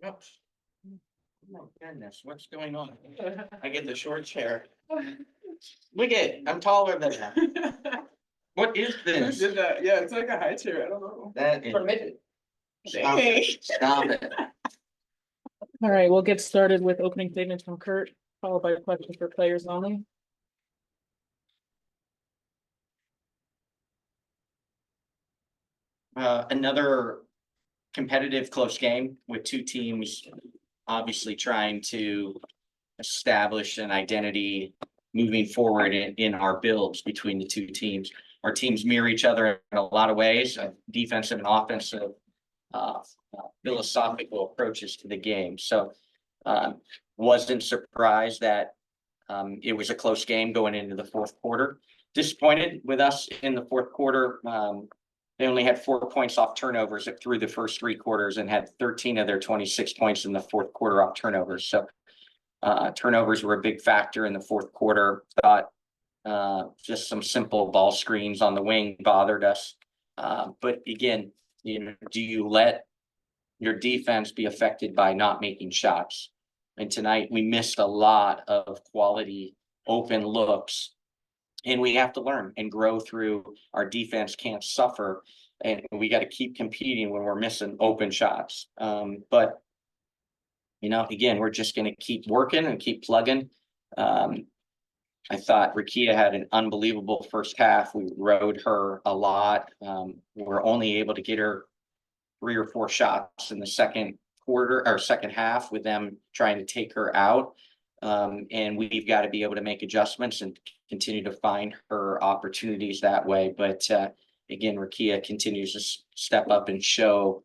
Oops. Oh my goodness, what's going on? I get the short chair. Look at, I'm taller than that. What is Who this? did that? Yeah, it's like a high chair. I don't know. That is. Stop Dang. it. Stop it. All right, we'll get started with opening statements from Curt, followed by questions for players only. Another competitive close game with two teams obviously trying to establish an identity moving forward in our builds between the two teams. Our teams mirror each other in a lot of ways, defensive and offensive philosophical approaches to the game. So wasn't surprised that it was a close game going into the fourth quarter. Disappointed with us in the fourth quarter. They only had 4 points off turnovers through the first three quarters and had 13 of their 26 points in the fourth quarter off turnovers. So turnovers were a big factor in the fourth quarter. Thought just some simple ball screens on the wing bothered us. But again, do you let your defense be affected by not making shots? And tonight we missed a lot of quality open looks. And we have to learn and grow through. Our defense can't suffer, and we got to keep competing when we're missing open shots. But again, we're just going to keep working and keep plugging. I thought Rickea had an unbelievable first half. We rode her a lot. We're only able to get her 3 or 4 shots in the second quarter or second half with them trying to take her out. And we've got to be able to make adjustments and continue to find her opportunities that way. But again, Rickea continues to step up and show,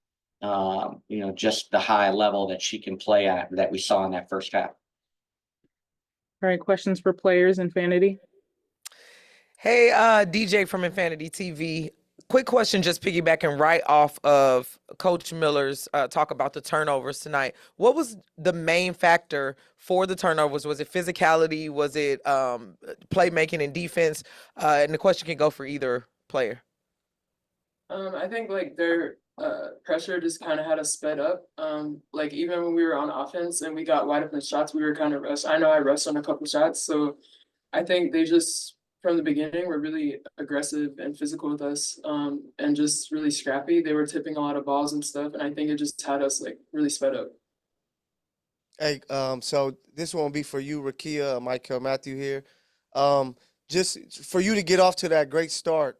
just the high level that she can play at that we saw in that first half. All right, questions for players, Infinity. Hey, DJ from Infinity TV. Quick question, just piggybacking right off of Coach Miller's talk about the turnovers tonight. What was the main factor for the turnovers? Was it physicality? Was it playmaking and defense? And the question can go for either player. I think like their pressure just kind of had us sped up. Like even when we were on offense and we got wide open shots, we were kind of rushed. I know I rushed on a couple shots, so I think they just from the beginning were really aggressive and physical with us, and just really scrappy. They were tipping a lot of balls and stuff, and I think it just had us like really sped up. Hey, so this won't be for you, Rickea, Michael Matthew here. Just for you to get off to that great start,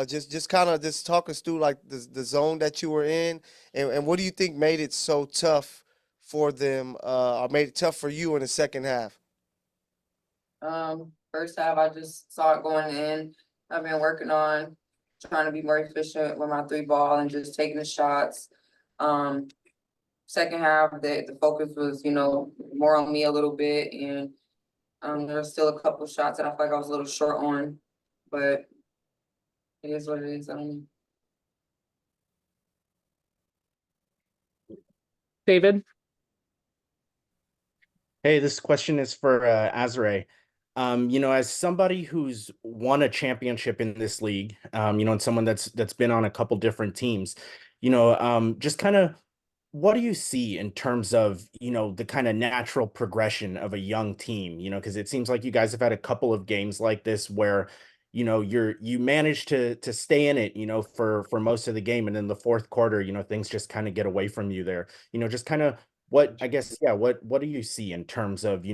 just kind of just talk us through like the zone that you were in, and what do you think made it so tough for them, or made it tough for you in the second half? First half, I just saw it going in. I've been working on trying to be more efficient with my 3-ball and just taking the shots. Second half, the focus was, more on me a little bit, and there's still a couple shots that I feel like I was a little short on, but it is what it is. David. Hey, this question is for Azurá. As somebody who's won a championship in this league, and someone that's been on a couple different teams, just kind of what do you see in terms of, the kind of natural progression of a young team, because it seems like you guys have had a couple of games like this where, you managed to stay in it, for most of the game. And then the fourth quarter, things just kind of get away from you there, just kind of what do you see in terms of,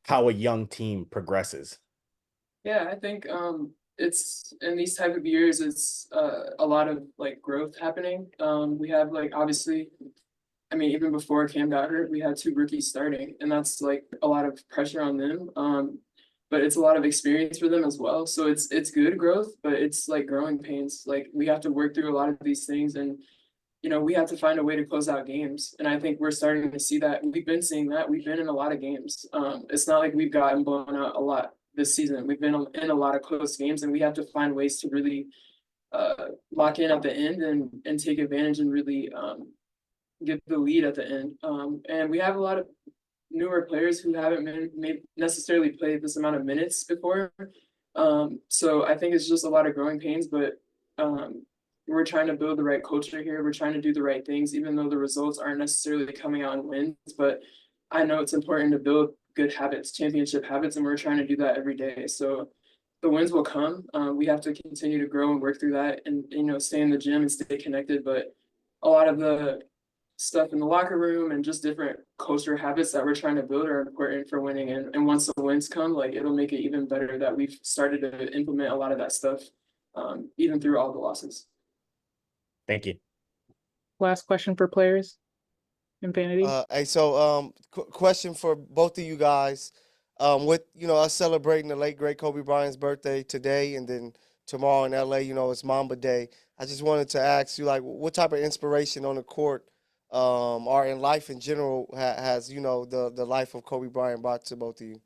how a young team progresses? Yeah, I think it's in these type of years, it's a lot of like growth happening. We have like obviously, I mean, even before Cam got hurt, we had 2 rookies starting, and that's like a lot of pressure on them. But it's a lot of experience for them as well. So it's good growth, but it's like growing pains. Like we have to work through a lot of these things, and we have to find a way to close out games. And I think we're starting to see that. We've been seeing that. We've been in a lot of games. It's not like we've gotten blown out a lot this season. We've been in a lot of close games, and we have to find ways to really lock in at the end and take advantage and really get the lead at the end. And we have a lot of newer players who haven't necessarily played this amount of minutes before. So I think it's just a lot of growing pains, but we're trying to build the right culture here. We're trying to do the right things, even though the results aren't necessarily coming out in wins. But I know it's important to build good habits, championship habits, and we're trying to do that every day. So the wins will come. We have to continue to grow and work through that, and stay in the gym and stay connected. But a lot of the stuff in the locker room and just different culture habits that we're trying to build are important for winning. And once the wins come, like, it'll make it even better that we've started to implement a lot of that stuff, even through all the losses. Thank you. Last question for players. Infinity. Hey, so question for both of you guys. With us celebrating the late great Kobe Bryant's birthday today, and then tomorrow in LA, it's Mamba Day. I just wanted to ask you, like, what type of inspiration on the court, or in life in general, has the life of Kobe Bryant brought to both of you?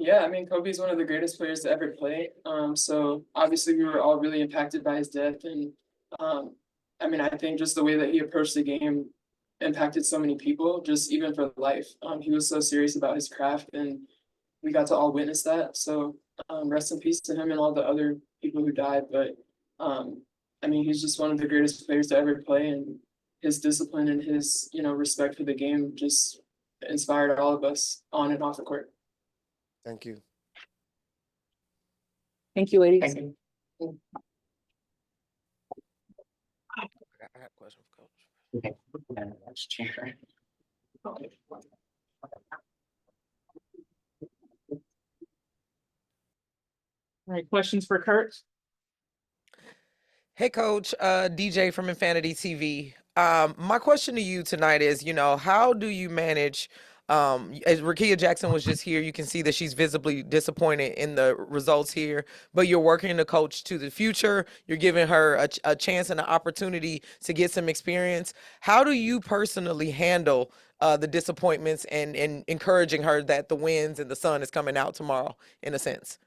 Yeah, I mean, Kobe's one of the greatest players to ever play. So obviously we were all really impacted by his death. And I mean, I think just the way that he approached the game impacted so many people, just even for life. He was so serious about his craft, and we got to all witness that. So rest in peace to him and all the other people who died. But I mean, he's just one of the greatest players to ever play, and his discipline and his, respect for the game just inspired all of us on and off the court. Thank you. Thank you, ladies. Thank you. I have a question for Coach. Okay. That's chair. Okay. All right, questions for Curt? Hey, Coach, DJ from Infinity TV. My question to you tonight is, how do you manage, as Rickea Jackson was just here, you can see that she's visibly disappointed in the results here, but you're working to coach to the future. You're giving her a chance and an opportunity to get some experience. How do you personally handle the disappointments and encouraging her that the wins and the sun is coming out tomorrow, in a sense?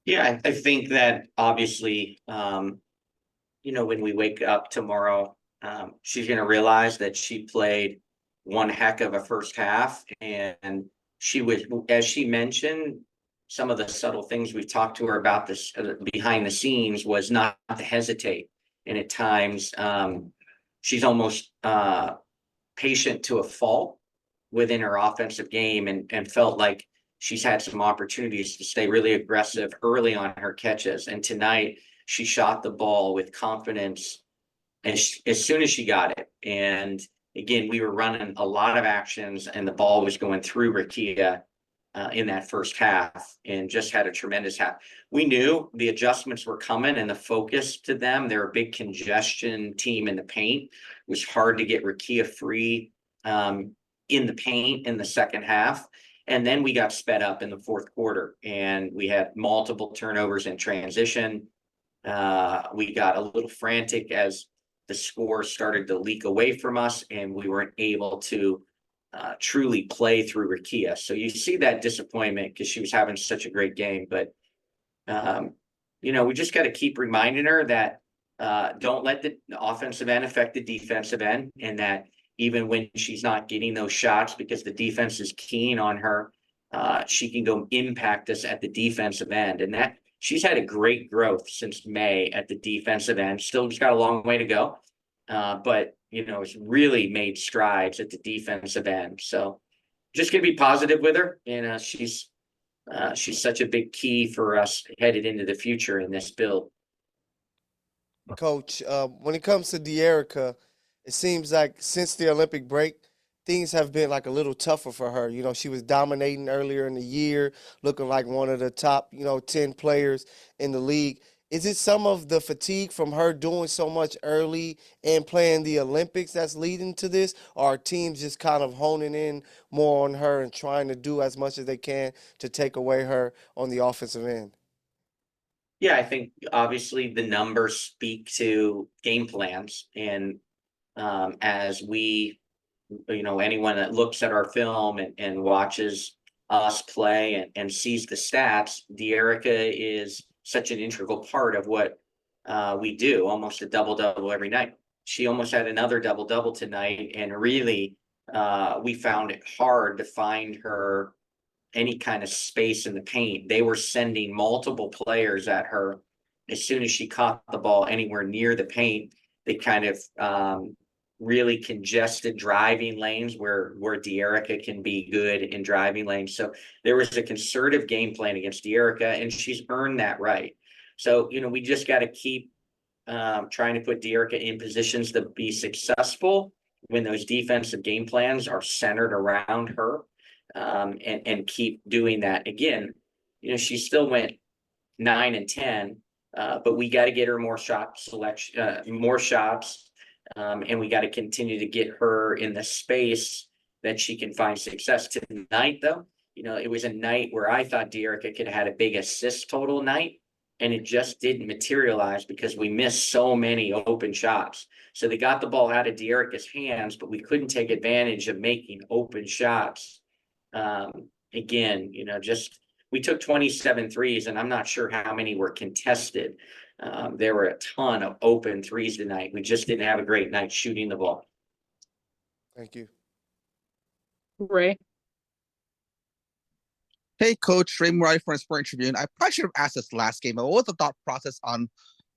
Yeah, I think that obviously, when we wake up tomorrow, she's going to realize that she played one heck of a first half. And she was, as she mentioned, some of the subtle things we've talked to her about this behind the scenes was not to hesitate. And at times, she's almost patient to a fault within her offensive game, and felt like she's had some opportunities to stay really aggressive early on her catches. And tonight she shot the ball with confidence as soon as she got it. And again, we were running a lot of actions, and the ball was going through Rickea in that first half, and just had a tremendous half. We knew the adjustments were coming and the focus to them. They're a big congestion team in the paint. It was hard to get Rickea free in the paint in the second half. And then we got sped up in the fourth quarter, and we had multiple turnovers in transition. We got a little frantic as the score started to leak away from us, and we weren't able to truly play through Rickea. So you see that disappointment because she was having such a great game. But, we just got to keep reminding her that don't let the offensive end affect the defensive end, and that even when she's not getting those shots because the defense is keen on her, she can go impact us at the defensive end. And that she's had a great growth since May at the defensive end. Still just got a long way to go. But, it's really made strides at the defensive end. So just gonna be positive with her. And she's such a big key for us headed into the future in this build. Coach, when it comes to De'Erica, it seems like since the Olympic break, things have been like a little tougher for her. She was dominating earlier in the year, looking like one of the top, 10 players in the league. Is it some of the fatigue from her doing so much early and playing the Olympics that's leading to this? Or are teams just kind of honing in more on her and trying to do as much as they can to take away her on the offensive end? Yeah, I think obviously the numbers speak to game plans. And as we, anyone that looks at our film and watches us play and sees the stats, De'Erica is such an integral part of what we do, almost a double-double every night. She almost had another double-double tonight, and really we found it hard to find her any kind of space in the paint. They were sending multiple players at her as soon as she caught the ball anywhere near the paint, they kind of really congested driving lanes where De'Erica can be good in driving lanes. So there was a concerted game plan against De'Erica, and she's earned that right. So, we just got to keep trying to put De'Erica in positions to be successful when those defensive game plans are centered around her, and keep doing that. Again, she still went 9 and 10, but we got to get her more shot selection, more shots. And we got to continue to get her in the space that she can find success. Tonight, though, it was a night where I thought De'Erica could have had a big assist total night, and it just didn't materialize because we missed so many open shots. So they got the ball out of De'Erica's hands, but we couldn't take advantage of making open shots. Again, we took 27 threes, and I'm not sure how many were contested. There were a ton of open threes tonight. We just didn't have a great night shooting the ball. Thank you. Ray. Hey, Coach, Ray Murray from Spring Tribune. I probably should have asked this last game, but what was the thought process on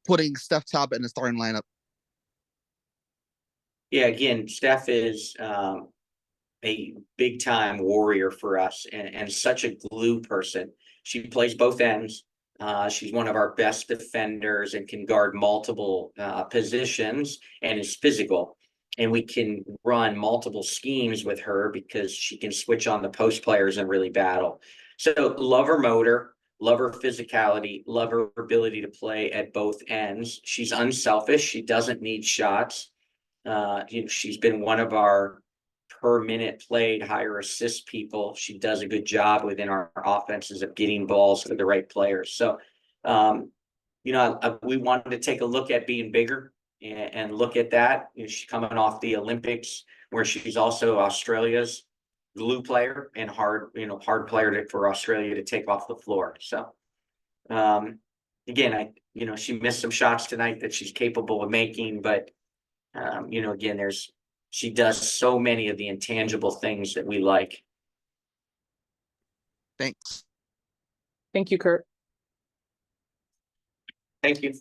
putting Steph Talbot in the starting lineup? Yeah, again, Steph is a big time warrior for us, and such a glue person. She plays both ends. She's one of our best defenders and can guard multiple positions and is physical. And we can run multiple schemes with her because she can switch on the post players and really battle. So love her motor, love her physicality, love her ability to play at both ends. She's unselfish. She doesn't need shots. She's been one of our per minute played higher assist people. She does a good job within our offenses of getting balls to the right players. So, we wanted to take a look at being bigger and look at that. She's coming off the Olympics, where she's also Australia's glue player and hard player for Australia to take off the floor. So, again, she missed some shots tonight that she's capable of making, but again, she does so many of the intangible things that we like. Thanks. Thank you, Curt. Thank you.